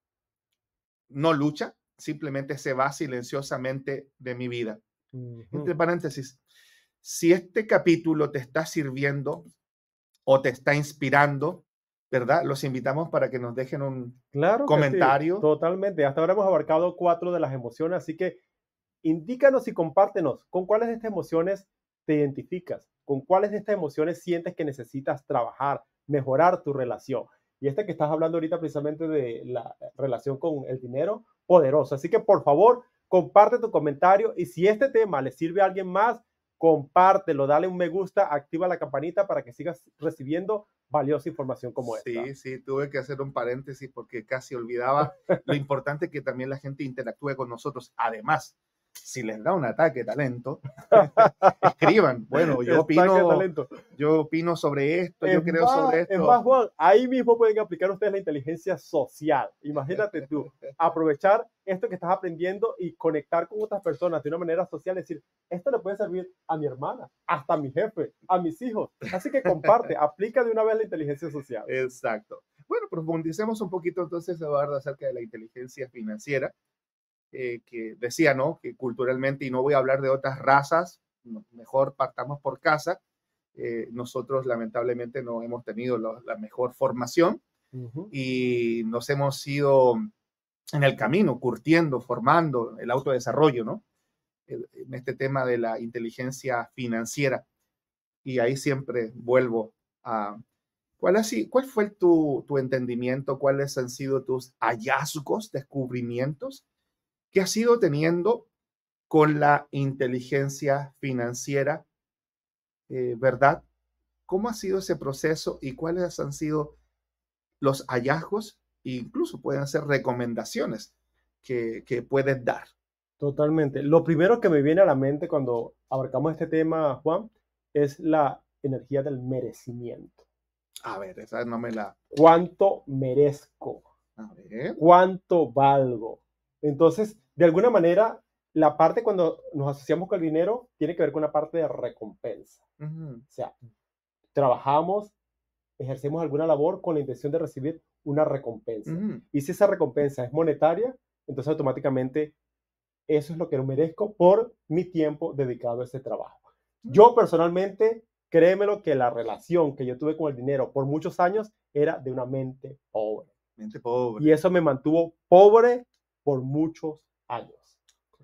no lucha, simplemente se va silenciosamente de mi vida. Entre paréntesis, si este capítulo te está sirviendo o te está inspirando, ¿verdad? Los invitamos para que nos dejen un Claro que sí, comentario. totalmente. Hasta ahora hemos abarcado 4 de las emociones, así que indícanos y compártenos con cuáles de estas emociones te identificas, con cuáles de estas emociones sientes que necesitas trabajar, mejorar tu relación. Y que estás hablando ahorita precisamente de la relación con el dinero, poderoso. Así que por favor, comparte tu comentario y si este tema le sirve a alguien más, compártelo, dale un me gusta, activa la campanita para que sigas recibiendo valiosa información como esta. Sí, sí, tuve que hacer un paréntesis porque casi olvidaba lo importante que también la gente interactúe con nosotros. Además, si les da un ataque de talento, escriban. Bueno, yo opino sobre esto, yo creo sobre Es más, esto. Juan, ahí mismo pueden aplicar ustedes la inteligencia social. Imagínate tú, aprovechar esto que estás aprendiendo y conectar con otras personas de una manera social, decir, esto le puede servir a mi hermana, hasta a mi jefe, a mis hijos. Así que comparte, aplica de una vez la inteligencia social. Exacto. Bueno, profundicemos un poquito entonces, Eduardo, acerca de la inteligencia financiera, que decía, ¿no? Que culturalmente, y no voy a hablar de otras razas, mejor partamos por casa. Nosotros lamentablemente no hemos tenido la mejor formación y nos hemos ido en el camino, curtiendo, formando el autodesarrollo, ¿no? En este tema de la inteligencia financiera. Y ahí siempre vuelvo a... ¿Cuál fue tu entendimiento? ¿Cuáles han sido tus hallazgos, descubrimientos que has ido teniendo con la inteligencia financiera, verdad? ¿Cómo ha sido ese proceso y cuáles han sido los hallazgos? E incluso pueden ser recomendaciones que puedes dar. Totalmente. Lo primero que me viene a la mente cuando abarcamos este tema, Juan, es la energía del merecimiento. A ver, esa no me la... ¿Cuánto merezco? A ver. ¿Cuánto valgo? Entonces, de alguna manera, la parte cuando nos asociamos con el dinero tiene que ver con una parte de recompensa. O sea, trabajamos, ejercemos alguna labor con la intención de recibir una recompensa. Y si esa recompensa es monetaria, entonces automáticamente eso es lo que no merezco por mi tiempo dedicado a ese trabajo. Yo personalmente, créemelo que la relación que yo tuve con el dinero por muchos años era de una mente pobre. Mente pobre. Y eso me mantuvo pobre por muchos años.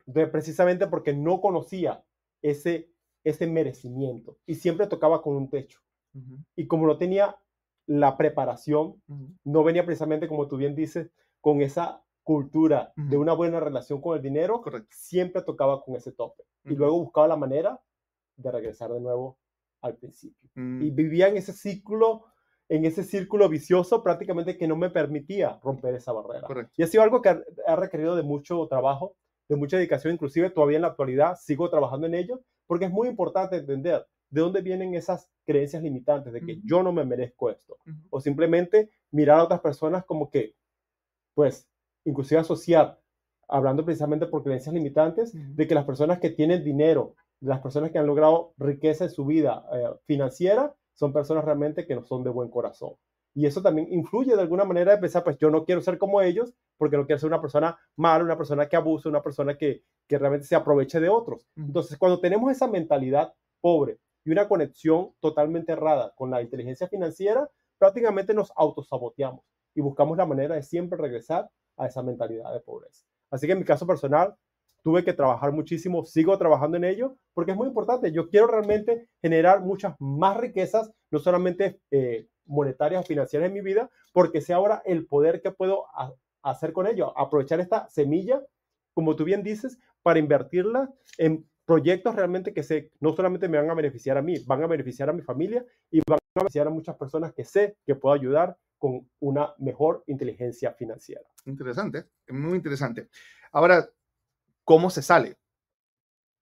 Entonces, precisamente porque no conocía ese merecimiento y siempre tocaba con un techo. Y como no tenía la preparación, no venía precisamente, como tú bien dices, con esa cultura de una buena relación con el dinero, Correcto. siempre tocaba con ese tope. Y luego buscaba la manera de regresar de nuevo al principio. Y vivía en ese círculo vicioso prácticamente que no me permitía romper esa barrera. Correcto. Y ha sido algo que ha requerido de mucho trabajo, de mucha dedicación, inclusive todavía en la actualidad sigo trabajando en ello, porque es muy importante entender de dónde vienen esas creencias limitantes de que yo no me merezco esto. O simplemente mirar a otras personas como que, pues, inclusive asociar, hablando precisamente por creencias limitantes, de que las personas que tienen dinero, las personas que han logrado riqueza en su vida financiera, son personas realmente que no son de buen corazón. Y eso también influye de alguna manera de pensar, pues yo no quiero ser como ellos, porque no quiero ser una persona mala, una persona que abusa, una persona que realmente se aproveche de otros. Entonces, cuando tenemos esa mentalidad pobre y una conexión totalmente errada con la inteligencia financiera, prácticamente nos autosaboteamos y buscamos la manera de siempre regresar a esa mentalidad de pobreza. Así que en mi caso personal, tuve que trabajar muchísimo, sigo trabajando en ello, porque es muy importante. Yo quiero realmente generar muchas más riquezas, no solamente monetarias o financieras en mi vida, porque sé ahora el poder que puedo hacer con ello, aprovechar esta semilla, como tú bien dices, para invertirla en proyectos realmente que sé, no solamente me van a beneficiar a mí, van a beneficiar a mi familia y van a beneficiar a muchas personas que sé que puedo ayudar con una mejor inteligencia financiera. Interesante, muy interesante. Ahora, ¿cómo se sale?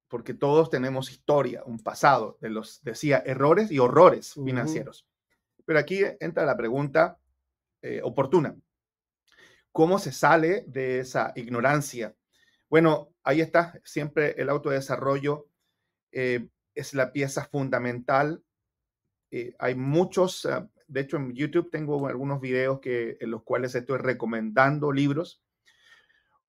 Porque todos tenemos historia, un pasado de los, decía, errores y horrores financieros. Pero aquí entra la pregunta oportuna. ¿Cómo se sale de esa ignorancia? Bueno, ahí está, siempre el autodesarrollo es la pieza fundamental. Hay muchos, de hecho en YouTube tengo algunos videos en los cuales estoy recomendando libros.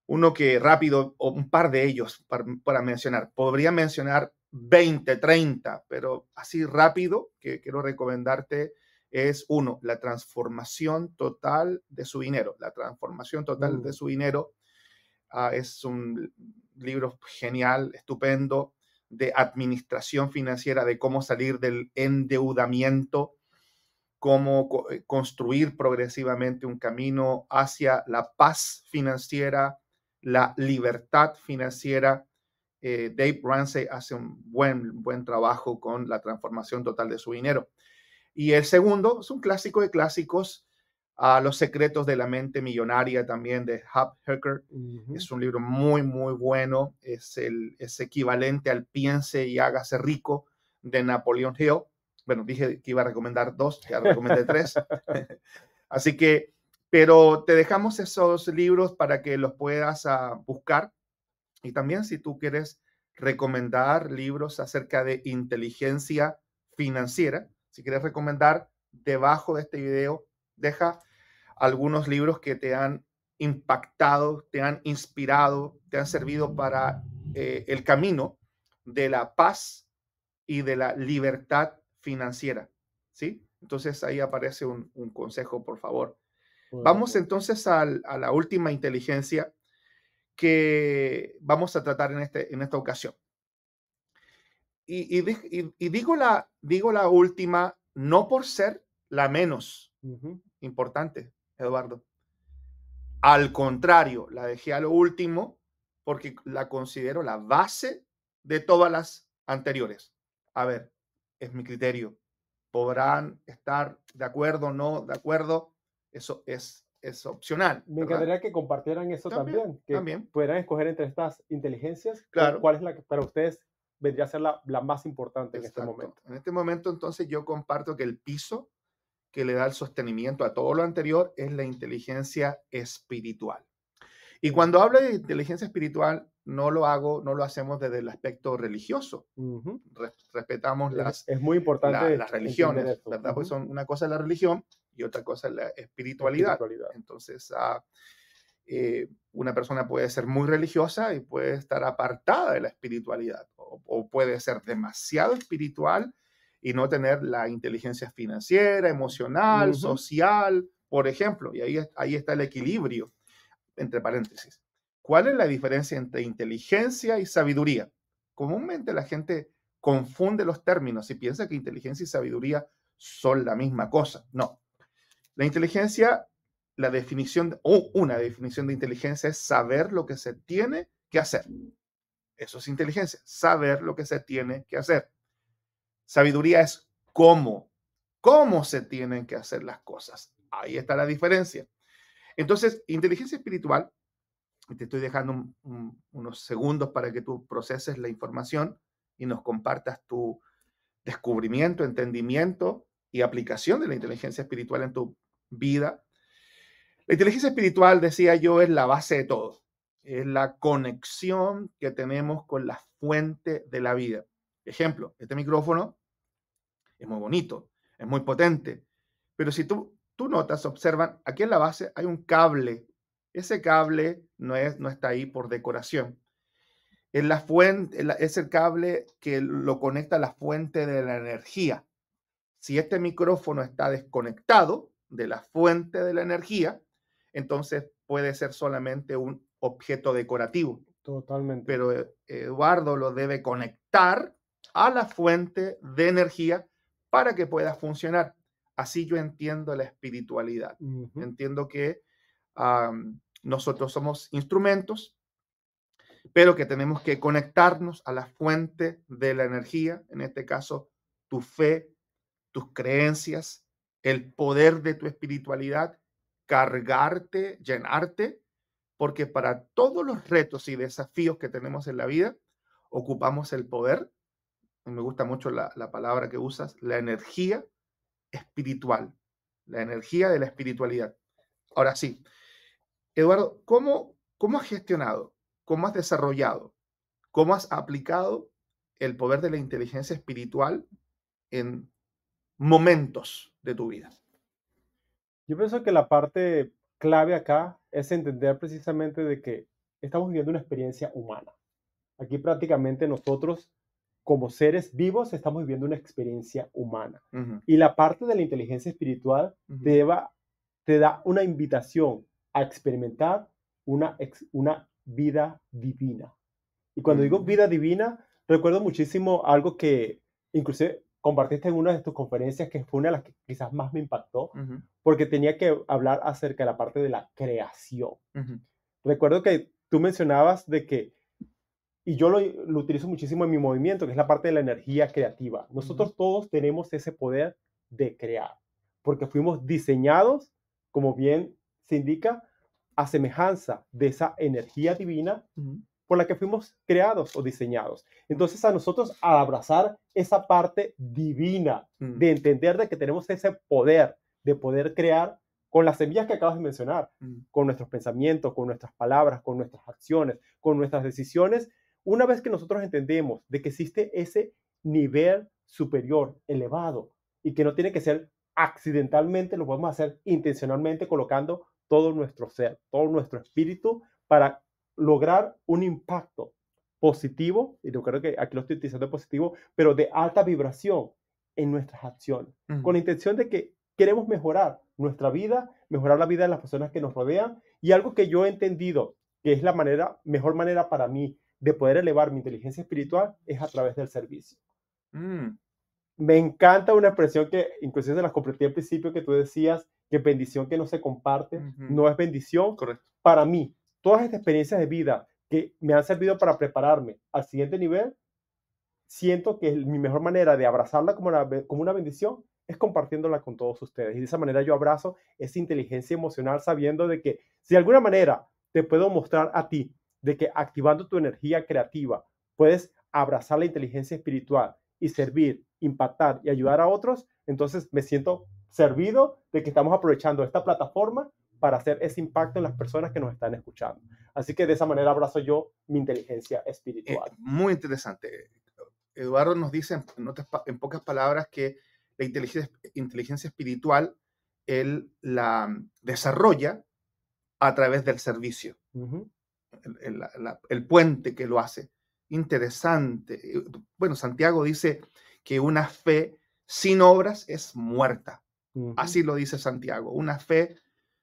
Uno que rápido, o un par de ellos para mencionar. Podría mencionar 20, 30, pero así rápido que quiero recomendarte es uno, la transformación total de su dinero. La transformación total de su dinero es un libro genial, estupendo, de administración financiera, de cómo salir del endeudamiento, cómo construir progresivamente un camino hacia la paz financiera, la libertad financiera. Dave Ramsey hace un buen trabajo con la transformación total de su dinero. Y el segundo es un clásico de clásicos, Los secretos de la mente millonaria, también de Hub Hecker. Es un libro muy bueno. Es equivalente al Piense y hágase rico de Napoleon Hill. Bueno, dije que iba a recomendar 2, ya recomendé 3. Así que, pero te dejamos esos libros para que los puedas buscar. Y también si tú quieres recomendar libros acerca de inteligencia financiera, si quieres recomendar, debajo de este video, deja algunos libros que te han impactado, te han inspirado, te han servido para el camino de la paz y de la libertad financiera, ¿sí? Entonces ahí aparece un consejo, por favor. Vamos entonces a la última inteligencia que vamos a tratar en esta ocasión. Y digo la última no por ser la menos importante, Eduardo. Al contrario, la dejé a lo último porque la considero la base de todas las anteriores. A ver, es mi criterio. Podrán estar de acuerdo o no de acuerdo. Eso es opcional. Me encantaría que compartieran eso también, que también pudieran escoger entre estas inteligencias, claro, cuál es la que para ustedes vendría a ser la más importante en exacto. este momento. En este momento, entonces, yo comparto que el piso que le da el sostenimiento a todo lo anterior es la inteligencia espiritual. Y cuando hablo de inteligencia espiritual, no lo hacemos desde el aspecto religioso. Respetamos es muy importante las religiones, ¿verdad? Pues una cosa es la religión y otra cosa es la espiritualidad. Entonces, una persona puede ser muy religiosa y puede estar apartada de la espiritualidad, o puede ser demasiado espiritual y no tener la inteligencia financiera, emocional, social, por ejemplo. Y ahí está el equilibrio, entre paréntesis. ¿Cuál es la diferencia entre inteligencia y sabiduría? Comúnmente la gente confunde los términos y piensa que inteligencia y sabiduría son la misma cosa. No. La inteligencia, una definición de inteligencia es saber lo que se tiene que hacer. Eso es inteligencia, saber lo que se tiene que hacer. Sabiduría es cómo se tienen que hacer las cosas. Ahí está la diferencia. Entonces, inteligencia espiritual, te estoy dejando unos segundos para que tú proceses la información y nos compartas tu descubrimiento, entendimiento y aplicación de la inteligencia espiritual en tu vida. La inteligencia espiritual, decía yo, es la base de todo. Es la conexión que tenemos con la fuente de la vida. Ejemplo, este micrófono es muy bonito, es muy potente, pero si tú notas, observan, aquí en la base hay un cable. Ese cable no está ahí por decoración. Es la fuente, es el cable que lo conecta a la fuente de la energía. Si este micrófono está desconectado de la fuente de la energía, entonces puede ser solamente un objeto decorativo. Totalmente. Pero Eduardo lo debe conectar a la fuente de energía para que pueda funcionar. Así yo entiendo la espiritualidad. Entiendo que nosotros somos instrumentos, pero que tenemos que conectarnos a la fuente de la energía, en este caso, tu fe, tus creencias, el poder de tu espiritualidad, cargarte, llenarte, porque para todos los retos y desafíos que tenemos en la vida, ocupamos el poder, y me gusta mucho la palabra que usas, la energía espiritual, la energía de la espiritualidad. Ahora sí, Eduardo, ¿cómo has gestionado, cómo has desarrollado, cómo has aplicado el poder de la inteligencia espiritual en momentos de tu vida? Yo pienso que la parte clave acá es entender precisamente de que estamos viviendo una experiencia humana. Aquí prácticamente nosotros, como seres vivos, estamos viviendo una experiencia humana. Y la parte de la inteligencia espiritual te da una invitación a experimentar una vida divina. Y cuando digo vida divina, recuerdo muchísimo algo que inclusive compartiste en una de tus conferencias, que fue una de las que quizás más me impactó, porque tenía que hablar acerca de la parte de la creación. Recuerdo que tú mencionabas de que, y yo lo utilizo muchísimo en mi movimiento, que es la parte de la energía creativa. Nosotros todos tenemos ese poder de crear, porque fuimos diseñados, como bien se indica, a semejanza de esa energía divina por la que fuimos creados o diseñados. Entonces, a nosotros, al abrazar esa parte divina, de entender de que tenemos ese poder de poder crear con las semillas que acabas de mencionar, con nuestros pensamientos, con nuestras palabras, con nuestras acciones, con nuestras decisiones, una vez que nosotros entendemos de que existe ese nivel superior, elevado, y que no tiene que ser accidentalmente, lo podemos hacer intencionalmente, colocando todo nuestro ser, todo nuestro espíritu para lograr un impacto positivo, y yo creo que aquí lo estoy utilizando positivo, pero de alta vibración en nuestras acciones, con la intención de que queremos mejorar nuestra vida, mejorar la vida de las personas que nos rodean, y algo que yo he entendido que es la mejor manera para mí de poder elevar mi inteligencia espiritual es a través del servicio. Me encanta una expresión que inclusive se las compartí al principio, que tú decías que bendición que no se comparte no es bendición. Correcto. Para mí, todas estas experiencias de vida que me han servido para prepararme al siguiente nivel, siento que mi mejor manera de abrazarla como una bendición es compartiéndola con todos ustedes. Y de esa manera yo abrazo esa inteligencia emocional, sabiendo de que si de alguna manera te puedo mostrar a ti de que activando tu energía creativa puedes abrazar la inteligencia espiritual y servir, impactar y ayudar a otros, entonces me siento servido de que estamos aprovechando esta plataforma para hacer ese impacto en las personas que nos están escuchando. Así que de esa manera abrazo yo mi inteligencia espiritual. Muy interesante. Eduardo nos dice en pocas palabras que la inteligencia espiritual él la desarrolla a través del servicio. El puente que lo hace. Interesante. Bueno, Santiago dice que una fe sin obras es muerta. Así lo dice Santiago. Una fe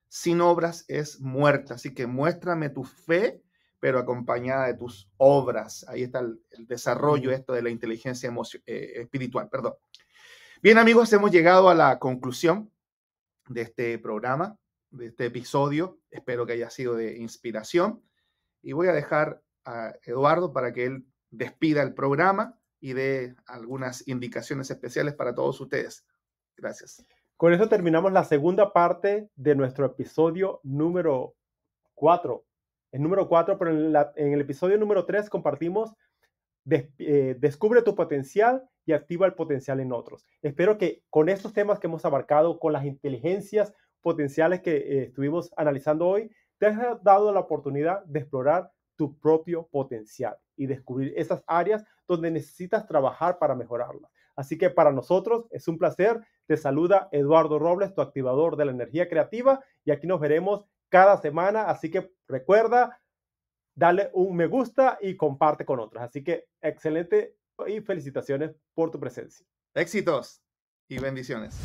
sin obras es muerta. Así que muéstrame tu fe, pero acompañada de tus obras. Ahí está el desarrollo esto de la inteligencia espiritual. Perdón. Bien, amigos, hemos llegado a la conclusión de este programa, de este episodio. Espero que haya sido de inspiración. Y voy a dejar a Eduardo para que él despida el programa y dé algunas indicaciones especiales para todos ustedes. Gracias. Con eso terminamos la segunda parte de nuestro episodio número 4. El número 4, pero en el episodio número 3 compartimos descubre tu potencial y activa el potencial en otros. Espero que con estos temas que hemos abarcado, con las inteligencias, potenciales que estuvimos analizando hoy, te has dado la oportunidad de explorar tu propio potencial y descubrir esas áreas donde necesitas trabajar para mejorarlas. Así que para nosotros es un placer. Te saluda Eduardo Robles, tu activador de la energía creativa, y aquí nos veremos cada semana. Así que recuerda, dale un me gusta y comparte con otros. Así que excelente y felicitaciones por tu presencia. Éxitos y bendiciones.